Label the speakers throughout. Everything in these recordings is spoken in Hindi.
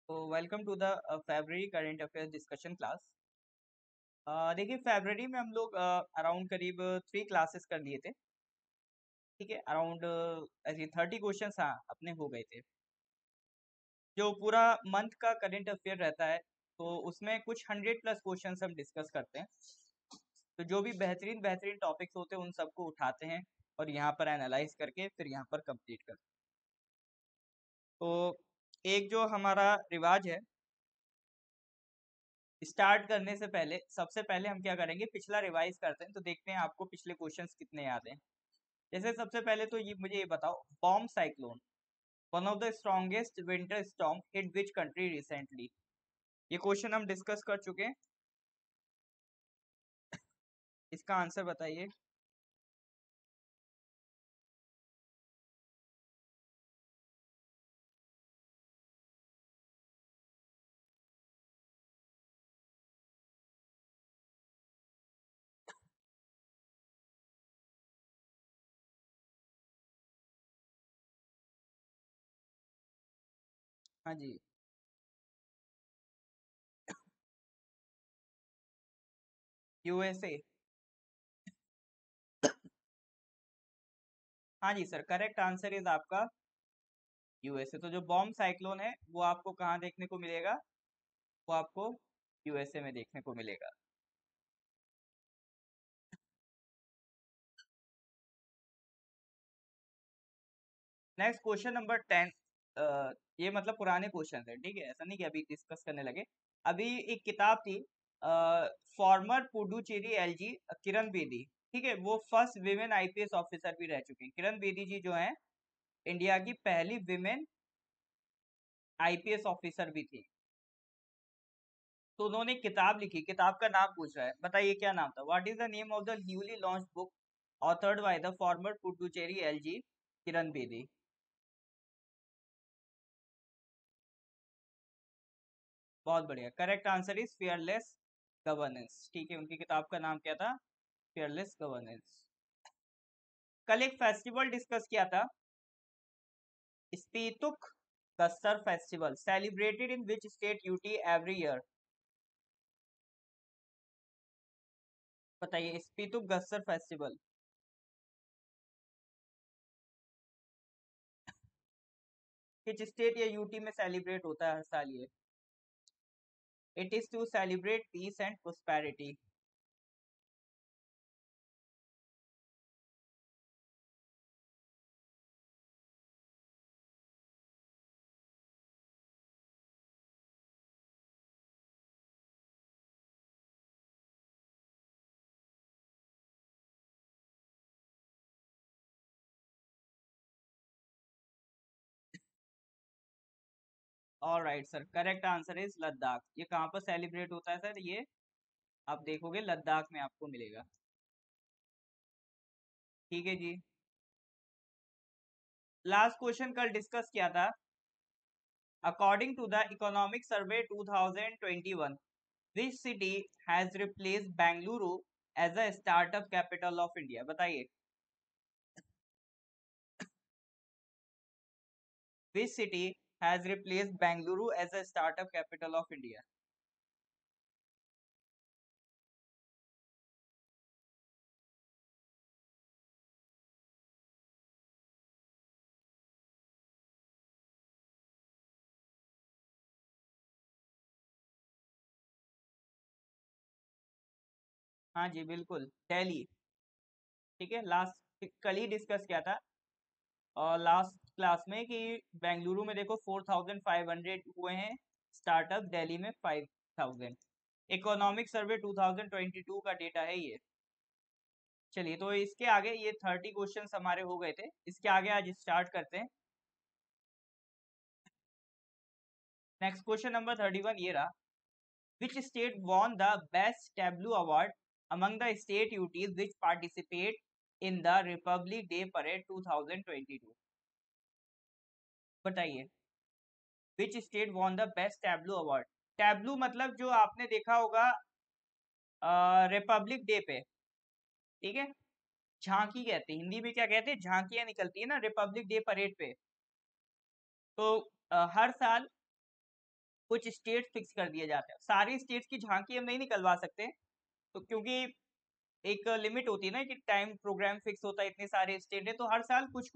Speaker 1: तो वेलकम टू द फरवरी करंट अफेयर्स डिस्कशन क्लास। देखिए फरवरी में हम लोग अराउंड करीब 3 क्लासेस कर लिए थे। ठीक है, अराउंड ऐसे 30 क्वेश्चन हाँ अपने हो गए थे। जो पूरा मंथ का करंट अफेयर रहता है तो उसमें कुछ 100+ क्वेश्चन हम डिस्कस करते हैं। तो जो भी बेहतरीन बेहतरीन टॉपिक्स होते हैं उन सबको उठाते हैं और यहाँ पर एनालाइज करके फिर यहाँ पर कंप्लीट करते हैं। तो एक जो हमारा रिवाज है, स्टार्ट करने से पहले सबसे पहले हम क्या करेंगे, पिछला रिवाइज करते हैं तो देखते हैं आपको पिछले क्वेश्चंस कितने याद हैं। जैसे सबसे पहले तो ये मुझे ये बताओ, bomb cyclone one of the strongest winter storm hit which country recently. ये क्वेश्चन हम डिस्कस कर चुके हैं, इसका आंसर बताइए। हाँ जी, यूएसए। हाँ जी सर, करेक्ट आंसर इज आपका यूएसए। तो जो बॉम्ब साइक्लोन है वो आपको कहाँ देखने को मिलेगा, वो आपको यूएसए में देखने को मिलेगा। Next question number 10। ये मतलब पुराने क्वेश्चन है, ठीक है, ऐसा नहीं कि अभी डिस्कस करने लगे। अभी एक किताब थी, फॉर्मर पुडुचेरी एलजी किरण बेदी, ठीक है, वो फर्स्ट विमेन आईपीएस ऑफिसर भी रह चुके हैं। किरण बेदी जी जो हैं इंडिया की पहली विमेन आईपीएस ऑफिसर भी थी। तो उन्होंने किताब लिखी, किताब का नाम पूछ रहा है, बताइए क्या नाम था। What is the name of the newly launch book authored by the former Puducherry LG Kiran Bedi. बहुत बढ़िया, correct answer is fearless governance. ठीक है, उनकी किताब का नाम क्या था, फियरलेस गवर्नेंस। कल एक फेस्टिवल डिस्कस किया था, Spituk Gustor festival celebrated in which state UT every year. बताइए, स्पीतुक गस्सर फेस्टिवल किस स्टेट या यूटी में सेलिब्रेट होता है हर साल ये। It is to celebrate peace and prosperity. All right sir, correct answer is Ladakh. ये कहाँ पर सेलिब्रेट होता है सर, ये आप देखोगे लद्दाख में आपको मिलेगा। ठीक है जी, लास्ट क्वेश्चन कल डिस्कस किया था। According to the economic survey 2021, which city has replaced Bengaluru as a startup capital of India? बताइए, which city has replaced Bengaluru as a startup capital of India? हाँ जी बिल्कुल, दिल्ली। ठीक है, लास्ट कल ही डिस्कस किया था और लास्ट क्लास में कि बेंगलुरु में देखो 4,500 हुए हैं स्टार्टअप, दिल्ली में 5,000। इकोनॉमिक सर्वे 2022 का डेटा है ये। चलिए, तो इसके आगे ये 30 क्वेश्चन हमारे हो गए थे, इसके आगे आज स्टार्ट करते हैं। नेक्स्ट क्वेश्चन नंबर 31 ये रहा। Which state won the Best Tableau Award among the state UTs which participate in the Republic Day Parade 2022? बताइए, which state won the Best Tableau Award? Tableau मतलब जो आपने देखा होगा रिपब्लिक डे पे, ठीक है, झांकी कहते हैं हिंदी में, क्या कहते हैं, झांकियां निकलती है ना रिपब्लिक डे परेड पे। तो हर साल कुछ स्टेट फिक्स कर दिए जाते हैं। सारी स्टेट्स की झांकी हम नहीं निकलवा सकते, तो क्योंकि एक लिमिट होती है ना कि टाइम प्रोग्राम फिक्स होता है, इतने सारे स्टेट है, तो हर साल कुछ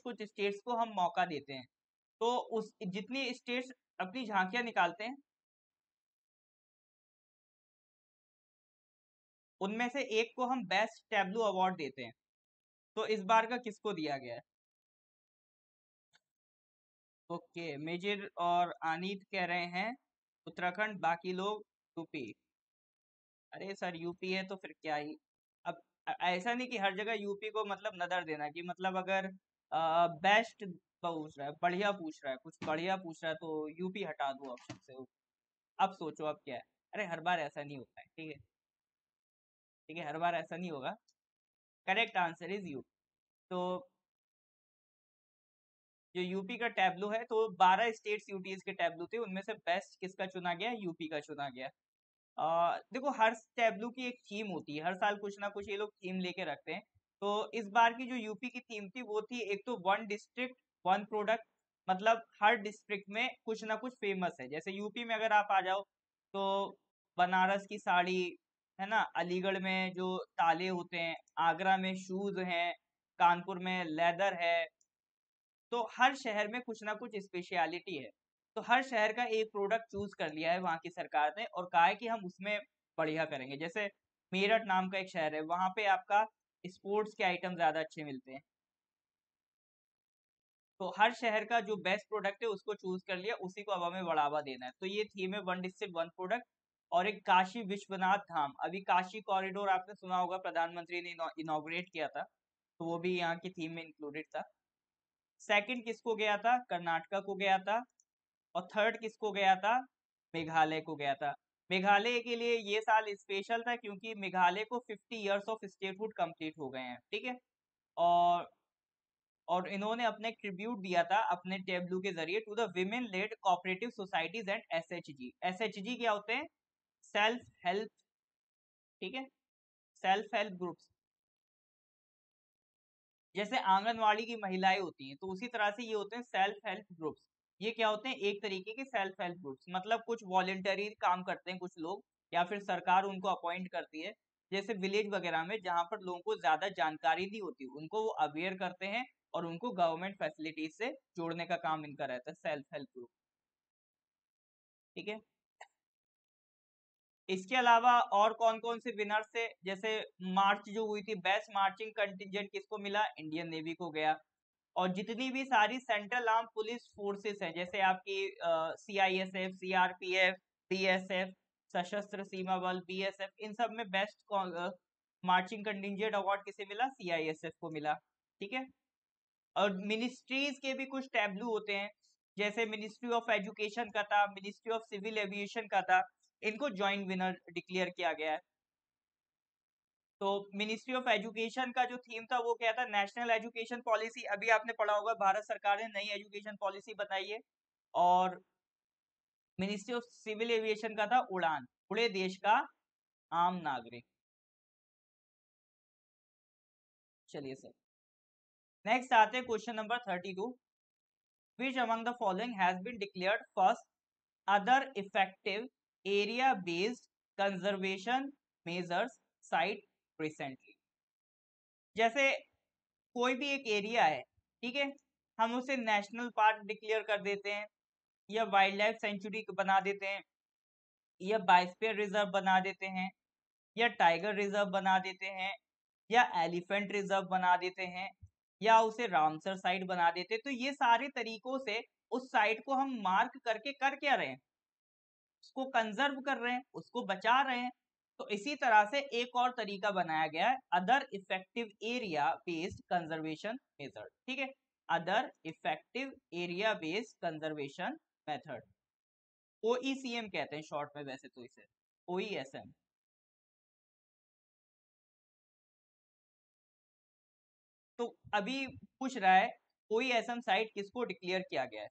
Speaker 1: कुछ स्टेट्स को हम मौका देते हैं। तो उस जितनी स्टेट्स अपनी झांकियां निकालते हैं, उनमें से एक को हम बेस्ट टैब्लू अवार्ड देते हैं। तो इस बार का किसको दिया गया है? ओके, मेजर और आनीत कह रहे हैं उत्तराखंड, बाकी लोग यूपी। अरे सर, यूपी है तो फिर क्या ही। अब ऐसा नहीं कि हर जगह यूपी को मतलब नजर देना, कि मतलब अगर बेस्ट पूछ रहा है, बढ़िया पूछ रहा है, कुछ बढ़िया पूछ रहा है, तो यूपी हटा दो ऑप्शन से। अब सोचो अब क्या है। अरे हर बार ऐसा नहीं होता है, ठीक है, ठीक है, हर बार ऐसा नहीं होगा। Correct answer is you. तो जो यूपी का टैब्लू है, तो 12 स्टेट्स यूटीज के टैब्लू थे, उनमें से बेस्ट किसका चुना गया? यूपी का चुना गया। देखो, हर टैब्लू की एक थीम होती है, हर साल कुछ ना कुछ ये लोग थीम लेके रखते हैं। तो इस बार की जो यूपी की थीम थी वो थी, एक तो वन डिस्ट्रिक्ट वन प्रोडक्ट, मतलब हर डिस्ट्रिक्ट में कुछ ना कुछ फेमस है। जैसे यूपी में अगर आप आ जाओ तो बनारस की साड़ी है ना, अलीगढ़ में जो ताले होते हैं, आगरा में शूज हैं, कानपुर में लेदर है। तो हर शहर में कुछ ना कुछ स्पेशलिटी है। तो हर शहर का एक प्रोडक्ट चूज कर लिया है वहां की सरकार ने, और कहा है कि हम उसमें बढ़िया करेंगे। जैसे मेरठ नाम का एक शहर है, वहां पे आपका स्पोर्ट्स के आइटम ज्यादा अच्छे मिलते हैं। तो हर शहर का जो बेस्ट प्रोडक्ट है उसको चूज कर लिया, उसी को अब हमें बढ़ावा देना है। तो ये थीम है वन डिस्ट्रिक्ट वन प्रोडक्ट। और एक काशी विश्वनाथ धाम, अभी काशी कॉरिडोर आपने सुना होगा, प्रधानमंत्री ने इनॉग्रेट किया था, तो वो भी यहाँ की थीम में इंक्लूडेड था। सेकंड किसको गया था? कर्नाटका को गया था। और थर्ड किसको गया था? मेघालय को गया था। मेघालय के लिए ये साल स्पेशल था क्योंकि मेघालय को 50 इयर्स ऑफ स्टेटहुड कंप्लीट हो गए हैं, ठीक है। और और इन्होंने अपने ट्रिब्यूट दिया था अपने टेबलू के जरिए to the women led cooperative societies and SHG. SHG क्या होते हैं? सेल्फ हेल्प, ठीक है, सेल्फ हेल्प ग्रुप्स। जैसे आंगनवाड़ी की महिलाएं होती हैं, तो उसी तरह से ये होते हैं सेल्फ हेल्प ग्रुप्स। ये क्या होते हैं? एक तरीके के सेल्फ हेल्प ग्रुप्स, मतलब कुछ वॉलेंटरी काम करते हैं कुछ लोग, या फिर सरकार उनको अपॉइंट करती है। जैसे विलेज वगैरह में जहाँ पर लोगों को ज्यादा जानकारी नहीं होती, उनको वो अवेयर करते हैं और उनको गवर्नमेंट फैसिलिटीज से जोड़ने का काम इनका रहता है, सेल्फ हेल्प ग्रुप, ठीक है। इसके अलावा और कौन कौन से विनर्स थे? जैसे मार्च जो हुई थी, बेस्ट मार्चिंग कंटिजेंट किसको मिला? इंडियन नेवी को गया। और जितनी भी सारी सेंट्रल आर्म पुलिस फोर्सेस है, जैसे आपकी CISF, CRPF, BSF, सशस्त्र सीमा बल, BSF, इन सब में बेस्ट मार्चिंग कंटिजेंट अवार्ड किसे मिला? CISF को मिला, ठीक है। और मिनिस्ट्रीज के भी कुछ टैब्लू होते हैं, जैसे मिनिस्ट्री ऑफ एजुकेशन का था, मिनिस्ट्री ऑफ सिविल एविएशन का था, इनको ज्वाइंट विनर डिक्लेयर किया गया है। तो मिनिस्ट्री ऑफ एजुकेशन का जो थीम था वो क्या था? National education policy. अभी आपने पढ़ा होगा, भारत सरकार ने नई एजुकेशन पॉलिसी बनाई है। और मिनिस्ट्री ऑफ सिविल एविएशन का था उड़ान, उड़े देश का आम नागरिक। चलिए सर, नेक्स्ट आते हैं question number 32। Which among the following has been declared first other effective area based conservation measures site recently? जैसे कोई भी एक एरिया है, ठीक है, हम उसे नेशनल पार्क डिक्लेयर कर देते हैं, या वाइल्ड लाइफ सेंचुरी बना देते हैं, या बायोस्फीयर रिजर्व बना देते हैं, या टाइगर रिजर्व बना देते हैं, या एलिफेंट रिजर्व बना देते हैं, या उसे रामसर साइट बना देते हैं। तो ये सारे तरीकों से उस साइट को हम मार्क करके कर क्या रहे हैं? उसको कंजर्व कर रहे हैं, उसको बचा रहे हैं। तो इसी तरह से एक और तरीका बनाया गया है, other effective area based conservation method, ठीक है। Other effective area based conservation method, OECM कहते हैं शॉर्ट में वैसे तो इसे, OESM। तो अभी पूछ रहा है OESM साइट किसको डिक्लेयर किया गया है?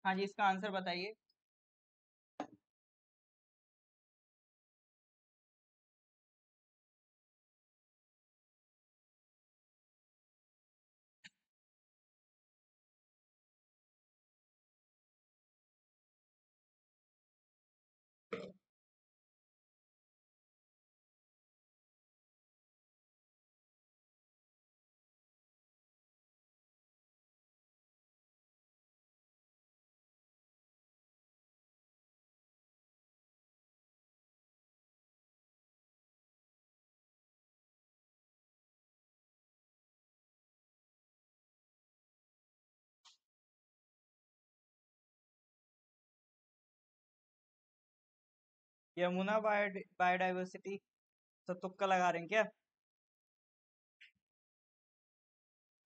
Speaker 1: हाँ जी, इसका आंसर बताइए। यमुना बायोडाइवर्सिटी। तो तुक्का लगा रहे हैं क्या?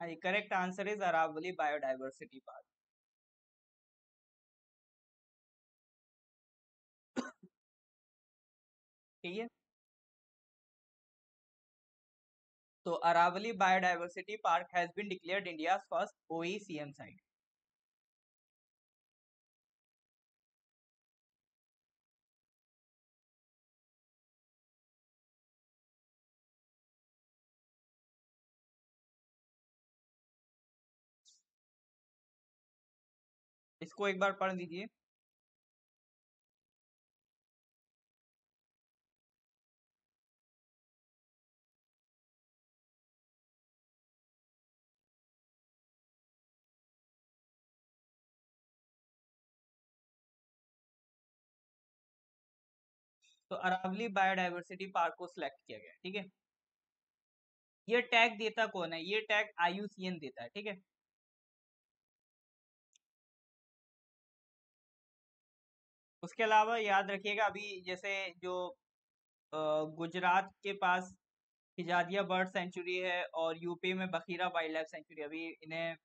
Speaker 1: हाँ, correct answer is Aravalli biodiversity park. ठीक है, तो Aravalli biodiversity park has been declared India first OECM site. इसको एक बार पढ़ लीजिए। तो अरावली बायोडाइवर्सिटी पार्क को सिलेक्ट किया गया, ठीक है। ये टैग देता कौन है? ये टैग आईयूसीएन देता है, ठीक है। उसके अलावा याद रखिएगा, अभी जैसे जो गुजरात के पास हिजादिया बर्ड सेंचुरी है और यूपी में बखीरा वाइल्ड लाइफ सेंचुरी, अभी इन्हें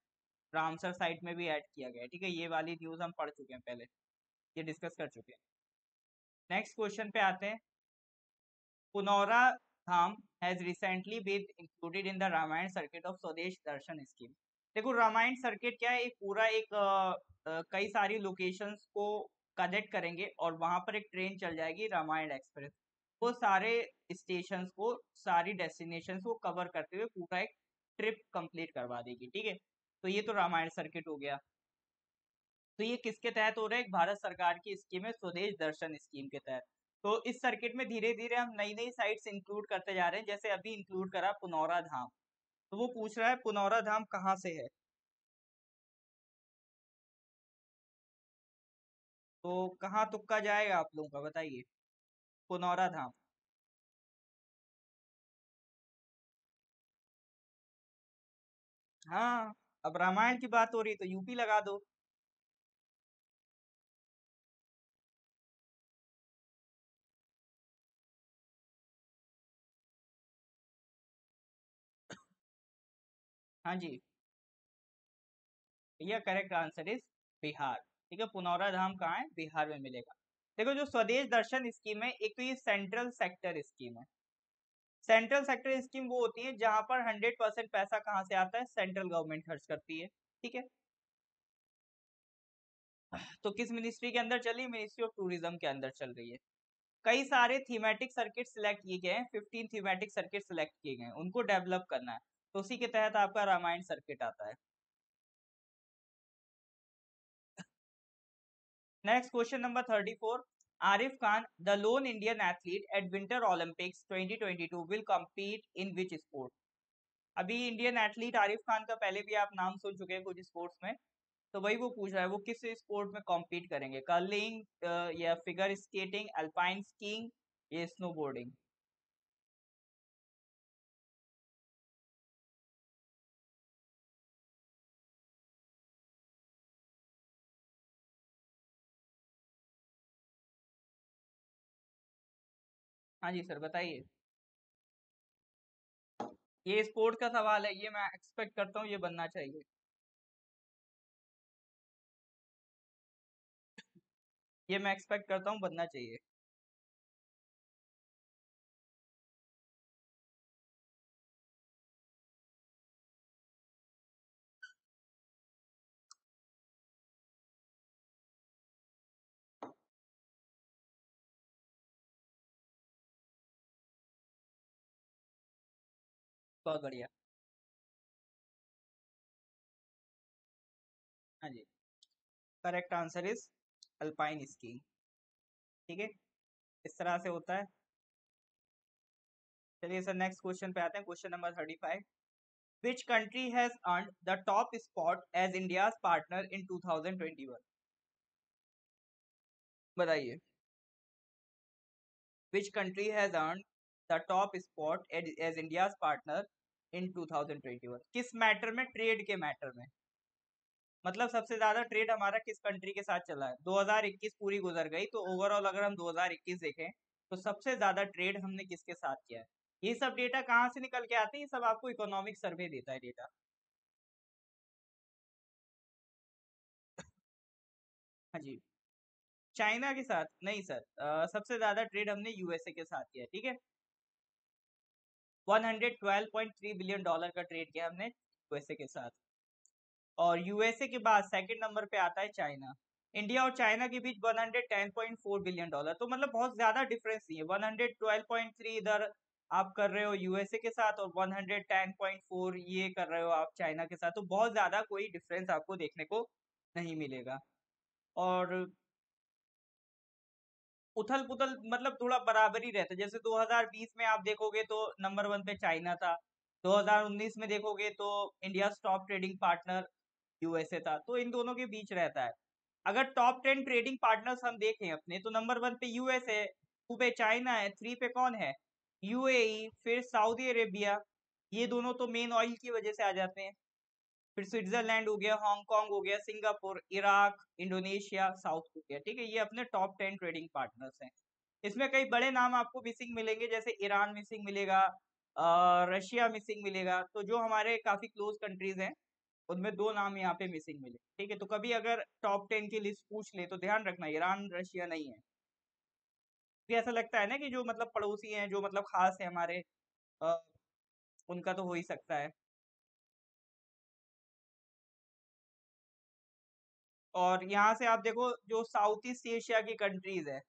Speaker 1: रामसर साइट में भी ऐड किया गया है, ठीक है। ये वाली न्यूज हम पढ़ चुके हैं पहले, ये डिस्कस कर चुके हैं। नेक्स्ट क्वेश्चन पे आते हैं। Punaura Dham has recently been included in the Ramayana circuit of Swadesh Darshan scheme. देखो, रामायण सर्किट क्या है? एक पूरा एक कई सारी लोकेशंस को कनेक्ट करेंगे और वहां पर एक ट्रेन चल जाएगी, रामायण एक्सप्रेस। वो सारे स्टेशंस को, सारी डेस्टिनेशंस को कवर करते हुए पूरा एक ट्रिप कंप्लीट करवा देगी, ठीक है। तो ये तो रामायण सर्किट हो गया। तो ये किसके तहत हो रहा है? एक भारत सरकार की स्कीम है, स्वदेश दर्शन स्कीम के तहत। तो इस सर्किट में धीरे धीरे हम नई नई साइट्स इंक्लूड करते जा रहे हैं, जैसे अभी इंक्लूड करा पुनौरा धाम। तो वो पूछ रहा है पुनौरा धाम कहाँ से है, तो कहाँ तुक्का जाएगा आप लोगों का, बताइए। पुनौरा धाम। हाँ, अब रामायण की बात हो रही तो यूपी लगा दो। हाँ जी, यह करेक्ट आंसर इज बिहार। ठीक है, पुनौरा धाम कहाँ है? बिहार में मिलेगा। देखो, जो स्वदेश दर्शन स्कीम है, एक तो ये सेंट्रल सेक्टर स्कीम है। सेंट्रल सेक्टर स्कीम वो होती है जहां पर 100% पैसा कहाँ से आता है? सेंट्रल गवर्नमेंट खर्च करती है, ठीक है। तो किस मिनिस्ट्री के अंदर चली? मिनिस्ट्री ऑफ टूरिज्म के अंदर चल रही है। कई सारे थीमेटिक सर्किट सिलेक्ट किए गए हैं, 15 थीमेटिक सर्किट सिलेक्ट किए गए हैं, उनको डेवलप करना है। तो उसी के तहत आपका रामायण सर्किट आता है। Next question number 34। Arif Khan, the lone Indian athlete at winter Olympics 2022 will compete in which sport? अभी इंडियन एथलीट आरिफ खान का पहले भी आप नाम सुन चुके हैं कुछ स्पोर्ट्स में। तो वही वो पूछ रहा है, वो किस स्पोर्ट में कॉम्पीट करेंगे? कर्लिंग, या फिगर स्केटिंग, अल्पाइन स्कीइंग, या स्नोबोर्डिंग? हाँ जी सर, बताइए। ये स्पोर्ट का सवाल है, ये मैं एक्सपेक्ट करता हूँ ये बनना चाहिए। ये मैं एक्सपेक्ट करता हूँ बनना चाहिए। बहुत बढ़िया। हाँ जी, correct answer is alpine skiing. ठीक है, इस तरह से होता है। चलिए सर, नेक्स्ट क्वेश्चन पे आते हैं। Question number 35। Which country has earned the top spot as India's partner in 2021? बताइए। Which country has earned the top spot as India's partner in 2021? किस मैटर में? ट्रेड के मैटर में। मतलब सबसे ज्यादा ट्रेड हमारा किस कंट्री के साथ चला है। 2021 पूरी गुजर गई, तो ओवरऑल अगर हम 2021 देखें तो सबसे ज्यादा ट्रेड हमने किसके साथ किया है। ये सब डेटा कहाँ से निकल के आते हैं, ये सब आपको इकोनॉमिक सर्वे देता है डेटा। हाँ जी। चाइना के साथ नहीं सर, सबसे ज्यादा ट्रेड हमने यूएसए के साथ किया है, ठीक है। 112.3 बिलियन डॉलर का ट्रेड किया हमने यूएसए के साथ। और यूएसए के बाद सेकंड नंबर पे आता है चाइना। इंडिया और चाइना के बीच 110.4 बिलियन डॉलर, तो मतलब बहुत ज्यादा डिफरेंस नहीं है। 112.3 इधर आप कर रहे हो यूएसए के साथ, और 110.4 ये कर रहे हो आप चाइना के साथ, तो बहुत ज्यादा कोई डिफरेंस आपको देखने को नहीं मिलेगा। और उथल पुथल मतलब थोड़ा बराबर ही रहता है। जैसे 2020 में आप देखोगे तो नंबर वन पे चाइना था, 2019 में देखोगे तो India top trading partner USA था, तो इन दोनों के बीच रहता है। अगर टॉप 10 ट्रेडिंग पार्टनर्स हम देखें अपने, तो नंबर वन पे यूएसए, टू पे चाइना है, थ्री पे कौन है, यूएई, फिर सऊदी अरेबिया। ये दोनों तो मेन ऑयल की वजह से आ जाते हैं। फिर स्विट्जरलैंड हो गया, हांगकांग हो गया, Singapore, Iraq, Indonesia, south Korea, ठीक है। ये अपने टॉप 10 ट्रेडिंग पार्टनर्स हैं। इसमें कई बड़े नाम आपको मिसिंग मिलेंगे, जैसे ईरान मिसिंग मिलेगा, रशिया मिसिंग मिलेगा। तो जो हमारे काफी क्लोज कंट्रीज हैं, उनमें दो नाम यहाँ पे मिसिंग मिले, ठीक है। तो कभी अगर टॉप 10 की लिस्ट पूछ ले तो ध्यान रखना ईरान रशिया नहीं है। भी ऐसा लगता है ना कि जो मतलब पड़ोसी हैं, जो मतलब खास है हमारे, अ, उनका तो हो ही सकता है। और यहाँ से आप देखो, जो साउथ ईस्ट एशिया की कंट्रीज है,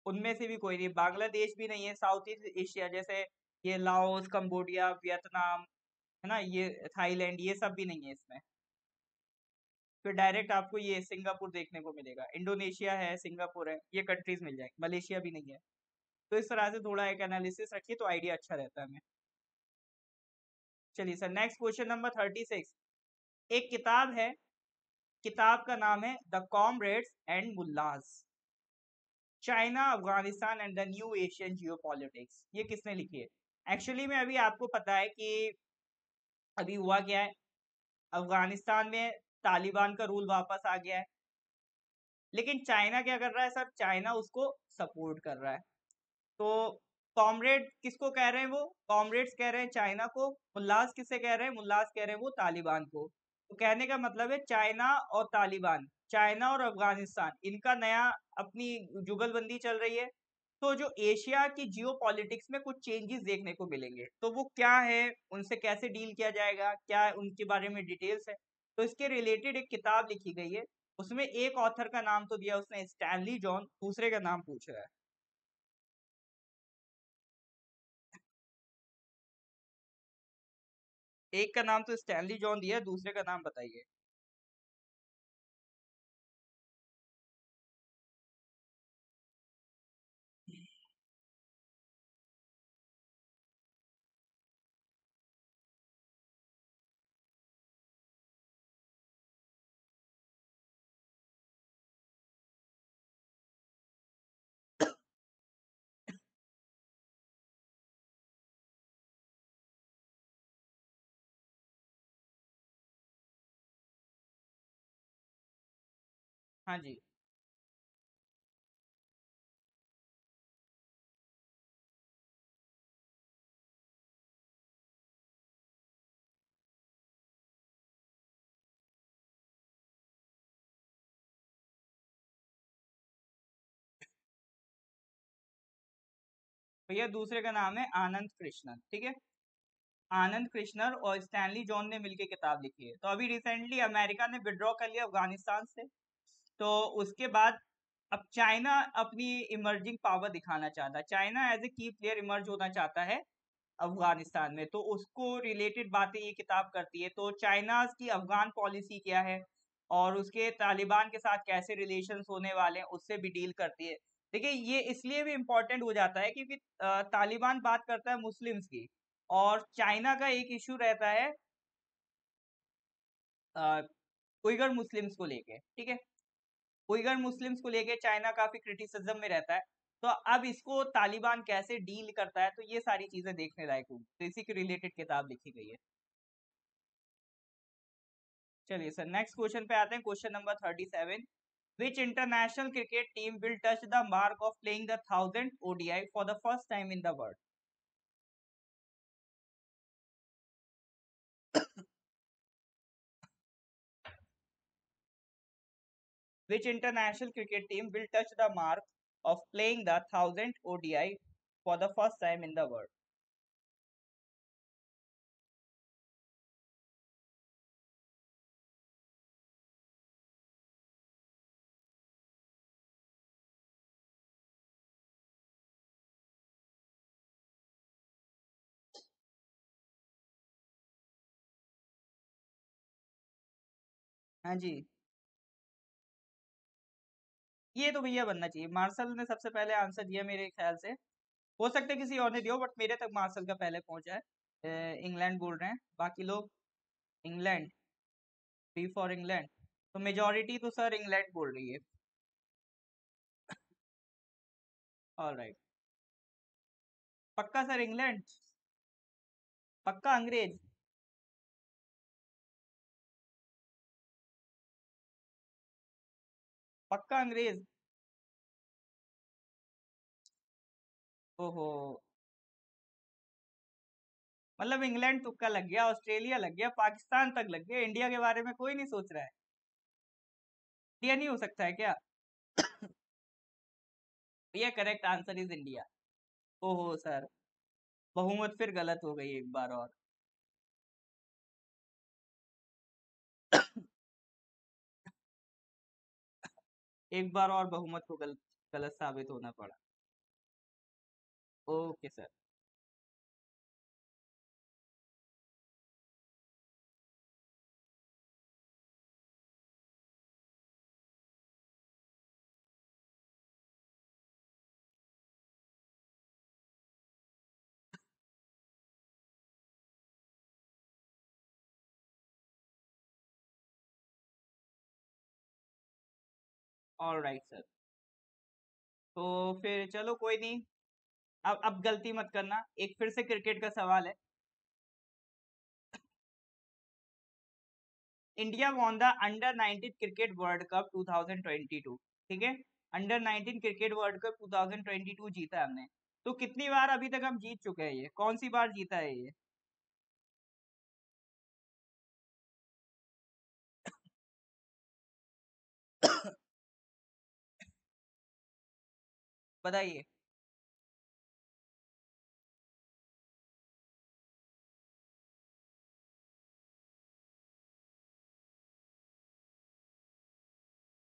Speaker 1: उनमें से भी कोई नहीं, बांग्लादेश भी नहीं है साउथ ईस्ट एशिया, जैसे ये लाओस, कंबोडिया, वियतनाम, है ना, ये थाईलैंड, ये सब भी नहीं है इसमें। फिर डायरेक्ट आपको ये सिंगापुर देखने को मिलेगा, इंडोनेशिया है, सिंगापुर है, ये कंट्रीज मिल जाएंगे, मलेशिया भी नहीं है। तो इस तरह से थोड़ा एक एनालिसिस रखिए तो आइडिया अच्छा रहता है हमें। चलिए सर, नेक्स्ट क्वेश्चन नंबर 36। एक किताब है, किताब का नाम है the comrades and mullahs, China, Afghanistan and the new Asian geopolitics. ये किसने लिखी है? एक्चुअली में अभी आपको पता है कि अभी हुआ क्या है, अफगानिस्तान में तालिबान का रूल वापस आ गया है। लेकिन चाइना क्या कर रहा है सर, चाइना उसको सपोर्ट कर रहा है। तो कॉमरेड किसको कह रहे हैं, वो कॉमरेड्स कह रहे हैं चाइना को, मुल्लाज किसे कह रहे हैं, मुल्लाज कह रहे हैं वो तालिबान को। तो कहने का मतलब है चाइना और तालिबान, चाइना और अफगानिस्तान, इनका नया अपनी जुगलबंदी चल रही है। तो जो एशिया की जियो पॉलिटिक्स में कुछ चेंजेस देखने को मिलेंगे, तो वो क्या है, उनसे कैसे डील किया जाएगा, क्या उनके बारे में डिटेल्स है, तो इसके रिलेटेड एक किताब लिखी गई है। उसमें एक ऑथर का नाम तो दिया उसने स्टैनली जॉन, दूसरे का नाम पूछ रहा है। एक का नाम तो स्टैनली जॉन दिया है, दूसरे का नाम बताइए। हाँ जी। भैया दूसरे का नाम है आनंद कृष्णन, ठीक है। आनंद कृष्णन और स्टैनली जॉन ने मिलकर किताब लिखी है। तो अभी रिसेंटली अमेरिका ने विड्रॉ कर लिया अफगानिस्तान से, तो उसके बाद अब चाइना अपनी इमर्जिंग पावर दिखाना चाहता है, चाइना एज ए की प्लेयर इमर्ज होना चाहता है अफगानिस्तान में। तो उसको रिलेटेड बातें ये किताब करती है। तो चाइना की अफगान पॉलिसी क्या है, और उसके तालिबान के साथ कैसे रिलेशंस होने वाले हैं, उससे भी डील करती है। देखिए ये इसलिए भी इम्पोर्टेंट हो जाता है क्योंकि तालिबान बात करता है मुस्लिम्स की, और चाइना का एक इशू रहता है उइगर मुस्लिम्स को लेके, ठीक है। उइगर मुस्लिम्स को लेके चाइना काफी क्रिटिसिज्म में रहता है। तो अब इसको तालिबान कैसे डील करता है, तो ये सारी चीजें देखने लायक होंगी, तो इसी के रिलेटेड किताब लिखी गई है। चलिए सर नेक्स्ट क्वेश्चन पे आते हैं, question number 37। Which international cricket team will touch the mark of playing the 1000 ODI for the first time in the world? Which international cricket team will touch the mark of playing the 1000 ODI for the first time in the world? हाँ जी, ये तो भैया बनना चाहिए। मार्शल ने सबसे पहले आंसर दिया मेरे ख्याल से। हो सकता है किसी और ने दिया हो, बट मेरे तक मार्शल का पहले पहुंचा है। इंग्लैंड बोल रहे हैं बाकी लोग। England, B for England. तो मेजोरिटी तो सर इंग्लैंड बोल रही है। All right. पक्का सर इंग्लैंड? पक्का अंग्रेज? पक्का अंग्रेज? ओहो, मतलब इंग्लैंड तुक्का लग गया, ऑस्ट्रेलिया लग गया, पाकिस्तान तक लग गया, इंडिया के बारे में कोई नहीं सोच रहा है। इंडिया नहीं हो सकता है क्या? ये करेक्ट आंसर इज इंडिया। ओहो सर, बहुमत फिर गलत हो गई एक बार और। एक बार और बहुमत को गलत गलत साबित होना पड़ा। Okay sir. All right sir. तो फिर चलो कोई नहीं। अब गलती मत करना, एक फिर से क्रिकेट का सवाल है। India won the under 19 cricket world cup 2022। ठीक है, अंडर 19 क्रिकेट वर्ल्ड कप 2022 जीता हमने। तो कितनी बार अभी तक हम जीत चुके हैं? ये कौन सी बार जीता है ये? बताइए।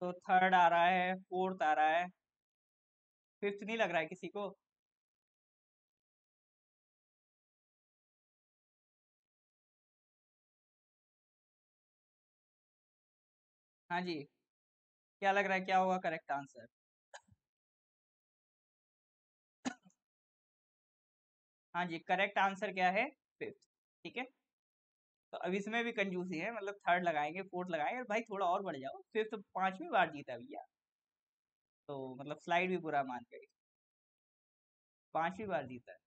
Speaker 1: तो थर्ड आ रहा है, फोर्थ आ रहा है, फिफ्थ नहीं लग रहा है किसी को? हाँ जी, क्या लग रहा है, क्या होगा करेक्ट आंसर? हाँ जी, करेक्ट आंसर क्या है? फिफ्थ। ठीक है, तो अब इसमें भी कंजूसी है, मतलब थर्ड लगाएंगे, फोर्थ लगाएंगे, भाई थोड़ा और बढ़ जाओ। फिफ्थ पांचवी बार जीता भैया, तो मतलब स्लाइड भी बुरा मान गई। पांचवी बार जीता है।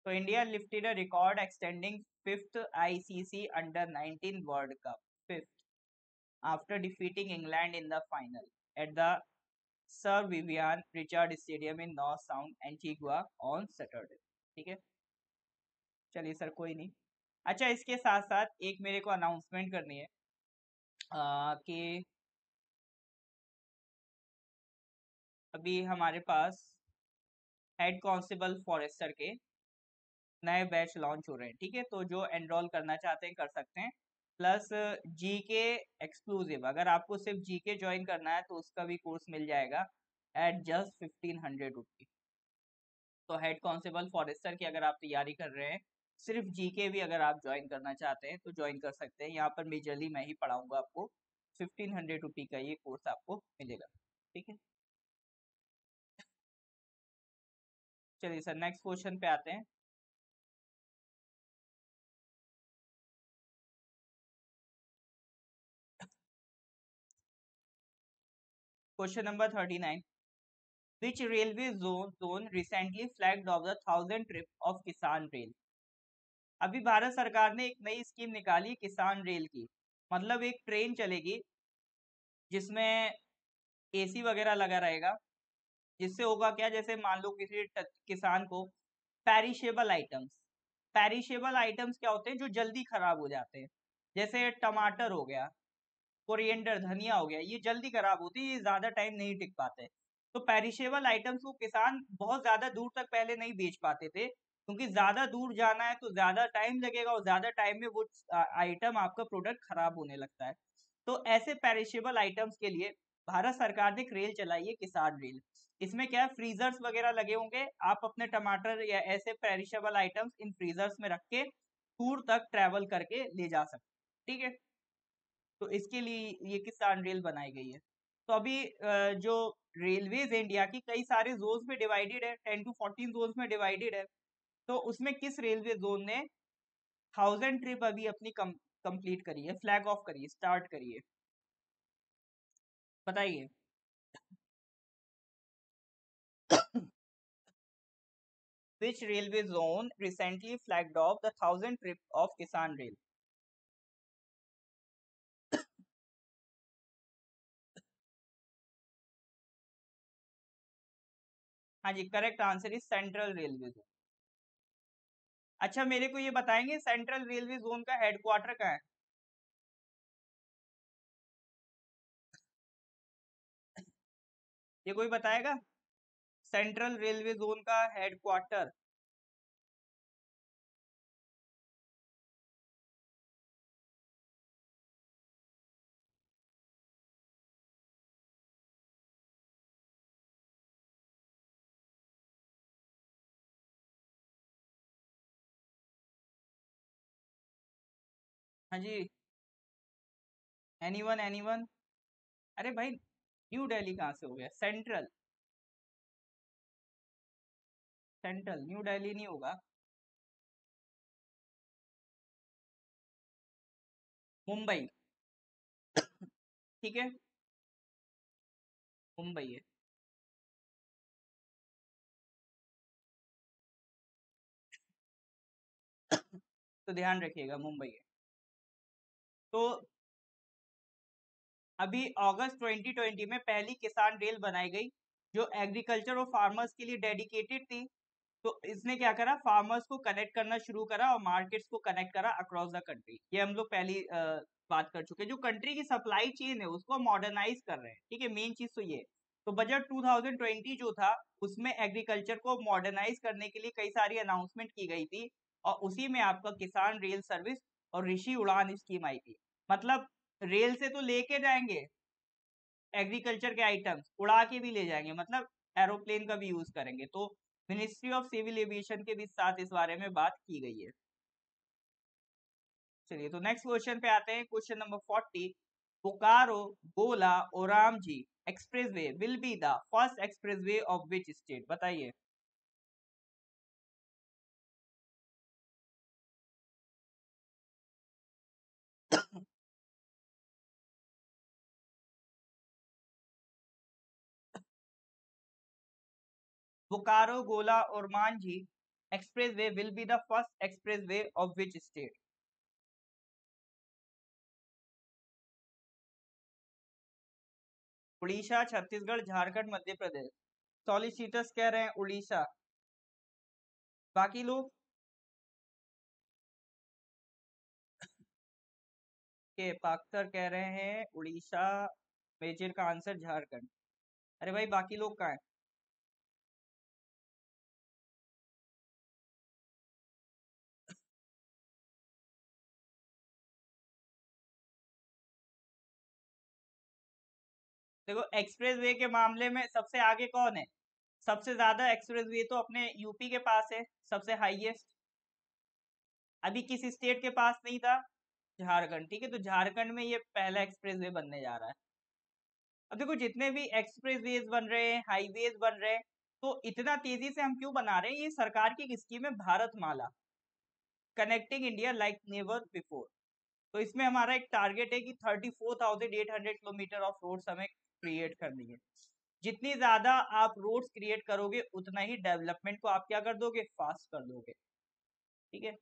Speaker 1: तो India lifted a record extending fifth ICC under 19 world cup, fifth, after defeating England in the final at the Sir Vivian Richard stadium in North Sound Antigua on Saturday. ठीक है, चलिए सर कोई नहीं। अच्छा, इसके साथ साथ एक मेरे को अनाउंसमेंट करनी है कि अभी हमारे पास हेड कांस्टेबल फॉरेस्टर के नए बैच लॉन्च हो रहे हैं। ठीक है, तो जो एनरोल करना चाहते हैं कर सकते हैं। प्लस जीके एक्सक्लूसिव, अगर आपको सिर्फ जीके ज्वाइन करना है तो उसका भी कोर्स मिल जाएगा एट जस्ट 1500 रुपीज। तो हेड कांस्टेबल फॉरेस्टर की अगर आप तैयारी कर रहे हैं, सिर्फ जीके भी अगर आप ज्वाइन करना चाहते हैं तो ज्वाइन कर सकते हैं। यहाँ पर मेजरली मैं ही पढ़ाऊंगा आपको। 1500 रुपी का ये कोर्स आपको मिलेगा। ठीक है, चलिए सर नेक्स्ट क्वेश्चन पे आते हैं। Question number 39, which railway zone recently flagged off the 1000 trip of Kisan rail. अभी भारत सरकार ने एक नई स्कीम निकाली किसान रेल की, मतलब एक ट्रेन चलेगी जिसमें एसी वगैरह लगा रहेगा, जिससे होगा क्या, जैसे मान लो किसी किसान को पेरिशेबल आइटम्स क्या होते हैं जो जल्दी खराब हो जाते हैं, जैसे टमाटर हो गया, कोरिएंडर, धनिया हो गया, ये जल्दी खराब होती है, ये ज्यादा टाइम नहीं टिक पाते। तो पेरिशेबल आइटम्स को किसान बहुत ज्यादा दूर तक पहले नहीं बेच पाते थे, क्योंकि ज्यादा दूर जाना है तो ज्यादा टाइम लगेगा और ज्यादा टाइम में वो आइटम, आपका प्रोडक्ट खराब होने लगता है। तो ऐसे पेरिशेबल आइटम्स के लिए भारत सरकार ने एक रेल चलाई है, किसान रेल। इसमें क्या है, फ्रीजर्स वगैरह लगे होंगे, आप अपने टमाटर या ऐसे पेरिशेबल आइटम्स इन फ्रीजर्स में रख के दूर तक ट्रेवल करके ले जा सकते, ठीक है। तो इसके लिए ये किसान रेल बनाई गई है। तो अभी जो रेलवेज इंडिया की कई सारे जोन्स में डिवाइडेड है, 10 to 14 जोन्स में डिवाइडेड है। तो उसमें किस रेलवे जोन ने 1000 ट्रिप अभी अपनी कंप्लीट करी है, फ्लैग ऑफ करी है, स्टार्ट करी है, बताइए। Which railway zone recently flagged off the 1000 trip of Kisan rail. हाँ जी, correct answer is central railway zone. अच्छा, मेरे को ये बताएंगे सेंट्रल रेलवे जोन का हेडक्वार्टर कहाँ है? ये कोई बताएगा, सेंट्रल रेलवे जोन का हेडक्वार्टर? हाँ जी, एनीवन एनीवन? अरे भाई, न्यू दिल्ली कहाँ से हो गया सेंट्रल? सेंट्रल न्यू दिल्ली नहीं होगा। मुंबई। ठीक है, मुंबई है। तो ध्यान रखिएगा, मुंबई है। तो अभी अगस्त 2020 में पहली किसान रेल बनाई गई, जो एग्रीकल्चर और फार्मर्स के लिए डेडिकेटेड थी। तो इसने क्या करा, फार्मर्स को कनेक्ट करना शुरू करा और मार्केट्स को कनेक्ट करा अक्रॉस द कंट्री। ये हम लोग पहली बात कर चुके हैं। जो कंट्री की सप्लाई चेन है उसको मॉडर्नाइज कर रहे हैं, ठीक है, मेन चीज तो ये। तो बजट 2020 जो था उसमें एग्रीकल्चर को मॉडर्नाइज करने के लिए कई सारी अनाउंसमेंट की गई थी, और उसी में आपका किसान रेल सर्विस और ऋषि उड़ान स्कीम आई थी। मतलब रेल से तो लेके जाएंगे एग्रीकल्चर के आइटम्स, उड़ा के भी ले जाएंगे, मतलब एरोप्लेन का भी यूज करेंगे। तो मिनिस्ट्री ऑफ सिविल एविएशन के भी साथ इस बारे में बात की गई है। चलिए, तो नेक्स्ट क्वेश्चन पे आते हैं, question number 40। Bokaro Gola Ormanjhi expressway will be the first expressway of which state, बताइए। Bokaro Gola Ormanjhi expressway will be the first expressway of which state? Orissa, Chhattisgarh, Jharkhand, Madhya Pradesh. Solicitors कह रहे हैं उड़ीसा, बाकी लोग के पाक्तर कह रहे हैं उड़ीसा, मेजर का आंसर झारखंड। अरे भाई, बाकी लोग कहाँ है? देखो, एक्सप्रेसवे के मामले में सबसे आगे कौन है? सबसे ज्यादा एक्सप्रेसवे तो अपने यूपी के पास है, सबसे हाईएस्ट। अभी किस स्टेट के पास नहीं था? झारखंड, ठीक है, तो झारखंड में ये पहला एक्सप्रेसवे बनने जा रहा है। अब देखो, जितने भी एक्सप्रेसवेज बन रहे हैं, हाईवेज बन रहे हैं, तो इतना तेजी से हम क्यों बना रहे हैं? ये सरकार की एक स्कीम है, Bharat Mala, connecting India like never before. तो इसमें हमारा एक टारगेट है कि 34,800 किलोमीटर ऑफ रोड्स हमें क्रिएट करनी है। जितनी ज्यादा आप रोड्स क्रिएट करोगे उतना ही डेवलपमेंट को आप क्या कर दोगे, फास्ट कर दोगे। ठीक है,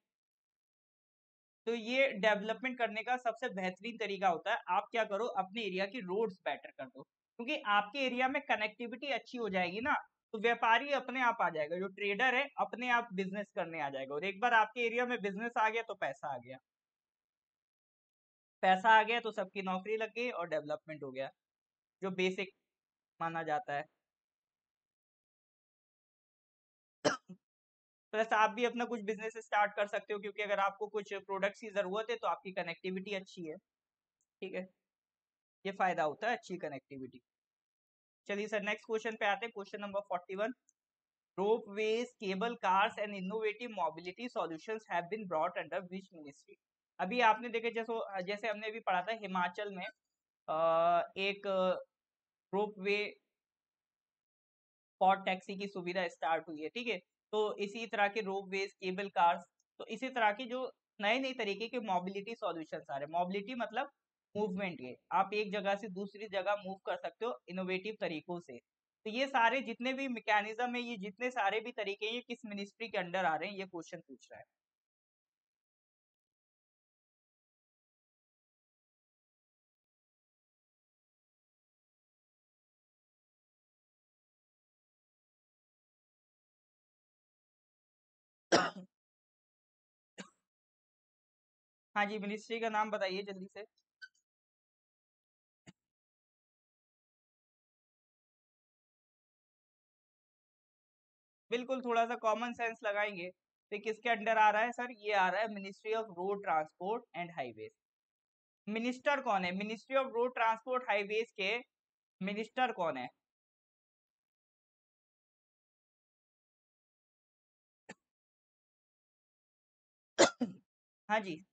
Speaker 1: तो ये डेवलपमेंट करने का सबसे बेहतरीन तरीका होता है, आप क्या करो, अपने एरिया की रोड्स बेटर कर दो, क्योंकि आपके एरिया में कनेक्टिविटी अच्छी हो जाएगी ना, तो व्यापारी अपने आप आ जाएगा, जो ट्रेडर है अपने आप बिजनेस करने आ जाएगा, और एक बार आपके एरिया में बिजनेस आ गया तो पैसा आ गया, पैसा आ गया तो सबकी नौकरी लग गई और डेवलपमेंट हो गया, जो बेसिक माना जाता है। प्लस आप भी अपना कुछ बिजनेस स्टार्ट कर सकते हो, क्योंकि अगर आपको कुछ प्रोडक्ट्स की जरूरत है तो आपकी कनेक्टिविटी अच्छी है। ठीक है, ये फायदा होता है अच्छी कनेक्टिविटी। चलिए सर नेक्स्ट क्वेश्चन पे आते हैं, question number 41। Ropeways, cable cars and innovative mobility solutions have been brought under which ministry. अभी आपने देखे, जैसे जैसे हमने अभी पढ़ा था, हिमाचल में एक रोपवे पॉड टैक्सी की सुविधा स्टार्ट हुई है। ठीक है, तो इसी तरह के रोपवेज, केबल कार्स, तो इसी तरह की जो नए नए तरीके के मोबिलिटी सॉल्यूशंस आ रहे हैं, मोबिलिटी मतलब मूवमेंट के, आप एक जगह से दूसरी जगह मूव कर सकते हो इनोवेटिव तरीकों से। तो ये सारे जितने भी मैकेनिज्म है, ये जितने सारे भी तरीके हैं, ये किस मिनिस्ट्री के अंडर आ रहे हैं, ये क्वेश्चन पूछ रहा है। हाँ जी, मिनिस्ट्री का नाम बताइए जल्दी से। बिल्कुल, थोड़ा सा कॉमन सेंस लगाएंगे तो किसके अंडर आ रहा है सर, ये आ रहा है ministry of road transport and highways. Minister कौन है, ministry of road transport highways के मिनिस्टर कौन है? हाँ जी,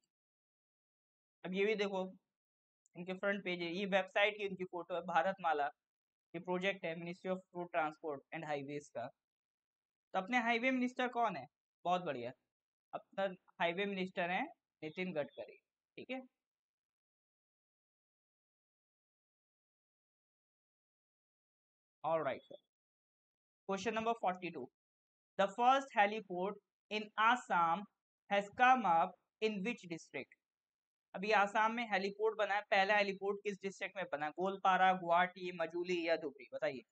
Speaker 1: अब ये भी देखो, इनके फ्रंट पेज है, ये वेबसाइट की इनकी फोटो है, भारत माला, ये प्रोजेक्ट है ministry of road transport and highways का। तो अपने हाईवे मिनिस्टर कौन है? बहुत बढ़िया, अपना हाईवे मिनिस्टर है नितिन गडकरी। ठीक है, all right sir. Question number 42। The first heliport in Assam has come up in which district. अभी आसाम में हेलीपोर्ट बना है, पहला हेलीपोर्ट किस डिस्ट्रिक्ट में बना है? गोलपारा, गुवाहाटी, मजूली या धुबरी, बताइए।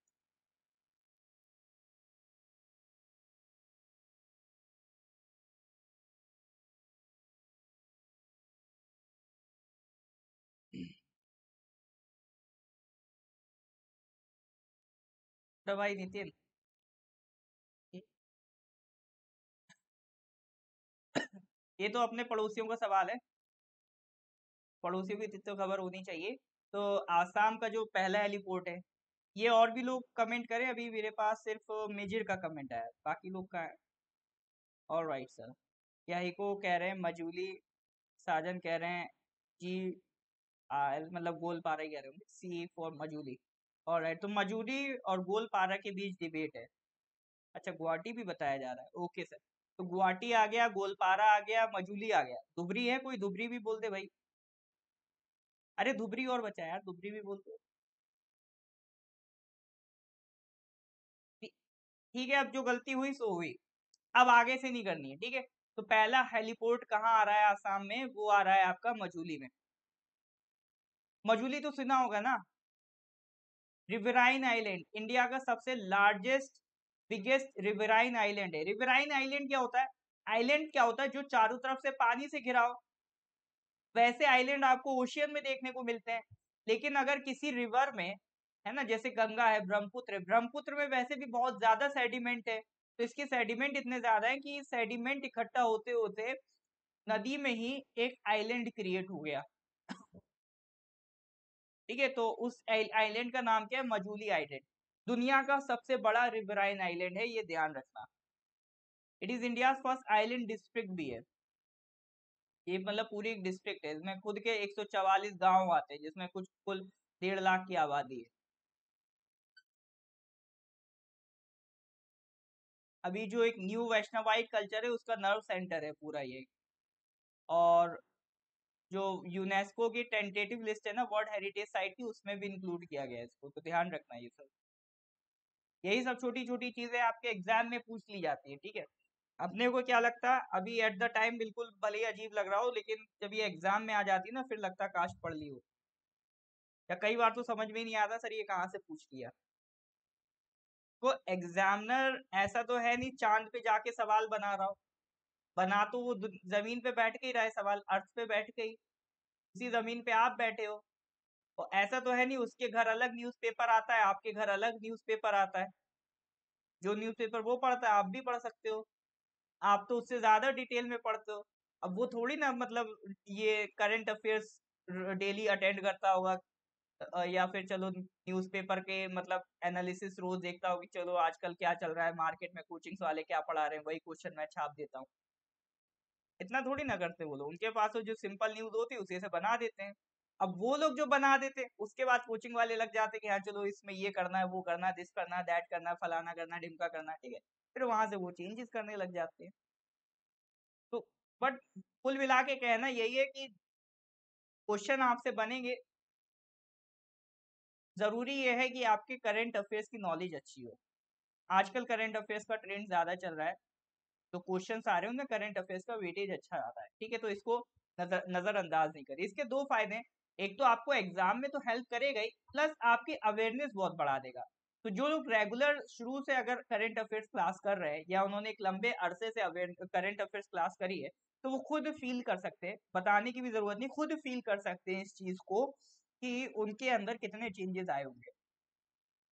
Speaker 1: तो भाई नितिन, ये तो अपने पड़ोसियों का सवाल है, पड़ोसियों की तो खबर होनी चाहिए। तो आसाम का जो पहला हेलीपोर्ट है, ये और भी लोग कमेंट करें, अभी मेरे पास सिर्फ मेजर का कमेंट आया है, बाकी लोग का है। ऑल राइट सर, यही को कह रहे हैं मजूली, साजन कह रहे हैं जी, मतलब गोलपारा ही कह रहे होंगे, सी फॉर मजूली। और राइट, तो मजूली और गोलपारा के बीच डिबेट है। अच्छा, गुवाहाटी भी बताया जा रहा है, ओके सर। तो गुवाहाटी आ गया, गोलपारा आ गया, मजूली आ गया, धुबरी है कोई? धुबरी भी बोल दे भाई। अरे धुबरी और बचा है यार, धुबरी भी बोल दो। ठीक है, अब जो गलती हुई सो हुई, अब आगे से नहीं करनी है। ठीक है, तो पहला हेलीपोर्ट कहाँ आ रहा है आसाम में? वो आ रहा है आपका मजूली में। मजूली तो सुना होगा ना, रिवराइन आइलैंड, इंडिया का सबसे लार्जेस्ट बिगेस्ट रिवराइन आइलैंड है। रिवराइन आइलैंड क्या होता है? आइलैंड क्या होता है? जो चारों तरफ से पानी से घिरा हो। वैसे आइलैंड आपको ओशियन में देखने को मिलते हैं, लेकिन अगर किसी रिवर में, है ना, जैसे गंगा है, ब्रह्मपुत्र है, ब्रह्मपुत्र में वैसे भी बहुत ज्यादा सेडिमेंट है, तो इसके सेडिमेंट इतने ज्यादा है कि सेडिमेंट इकट्ठा होते होते नदी में ही एक आइलैंड क्रिएट हो गया। ठीक है, तो उस आइलैंड का नाम क्या है? मजूली आइलैंड। दुनिया का सबसे बड़ा रिवराइन आइलैंड है, ये ध्यान रखना। It is India first island district भी है, ये मतलब पूरी एक डिस्ट्रिक्ट है, इसमें खुद के 144 गांव आते हैं, जिसमें कुछ कुल 1.5 लाख की आबादी है। अभी जो एक न्यू वैष्णवाइट कल्चर है, उसका नर्व सेंटर है पूरा ये। और जो यूनेस्को की टेंटेटिव लिस्ट है ना वर्ल्ड हेरिटेज साइट की, उसमें भी इंक्लूड किया गया है इसको, तो ध्यान रखना ये सब। यही सब छोटी छोटी चीजें आपके एग्जाम में पूछ ली जाती है, ठीक है। अपने को क्या लगता है अभी एट द टाइम बिल्कुल भले ही अजीब लग रहा हो, लेकिन जब ये एग्जाम में आ जाती है ना फिर लगता है काश पढ़ ली हो। या कई बार तो समझ में ही नहीं आता सर ये कहाँ से पूछ लिया। तो एग्जामिनर ऐसा तो है नहीं चांद पे जाके सवाल बना रहा हो, बना तो वो जमीन पे बैठ के ही रहा है, सवाल अर्थ पे बैठ के ही, उसी जमीन पे आप बैठे हो। और ऐसा तो है नहीं उसके घर अलग न्यूज़पेपर आता है, आपके घर अलग न्यूज़पेपर आता है, जो न्यूज़पेपर वो पढ़ता है आप भी पढ़ सकते हो, आप तो उससे ज्यादा डिटेल में पढ़ते हो। अब वो थोड़ी ना मतलब ये करंट अफेयर्स डेली अटेंड करता होगा, या फिर चलो न्यूज़पेपर के मतलब एनालिसिस रोज देखता हो कि चलो आजकल क्या चल रहा है मार्केट में, कोचिंग्स वाले क्या पढ़ा रहे हैं वही क्वेश्चन मैं छाप देता हूँ। इतना थोड़ी ना करते वो लोग, उनके पास तो जो सिंपल न्यूज होती है उसी से बना देते हैं। अब वो लोग जो बना देते हैं उसके बाद कोचिंग वाले लग जाते हैं कि हाँ चलो इसमें ये करना है वो करना है दिस करना है दैट करना है फलाना करना है ढिमका करना है, ठीक है। फिर वहां से वो चेंजेस करने लग जाते हैं। तो बट कुल मिला के कहना यही है कि क्वेश्चन आपसे बनेंगे, जरूरी ये है कि आपके करंट अफेयर्स की नॉलेज अच्छी हो। आजकल करंट अफेयर्स का ट्रेंड ज्यादा चल रहा है, तो क्वेश्चंस आ रहे हैं उनमें करंट अफेयर्स का वेटेज अच्छा आता है, ठीक है। तो इसको नजरअंदाज नहीं करें। इसके दो फायदे हैं, एक तो आपको एग्जाम में तो हेल्प करेगा ही, प्लस आपकी अवेयरनेस बहुत बढ़ा देगा। तो जो लोग रेगुलर शुरू से अगर करंट अफेयर्स क्लास कर रहे हैं या उन्होंने एक लंबे अरसे से करंट अफेयर्स क्लास करी है, तो वो खुद फील कर सकते हैं, बताने की भी जरूरत नहीं, खुद फील कर सकते हैं इस चीज को कि उनके अंदर कितने चेंजेस आए होंगे,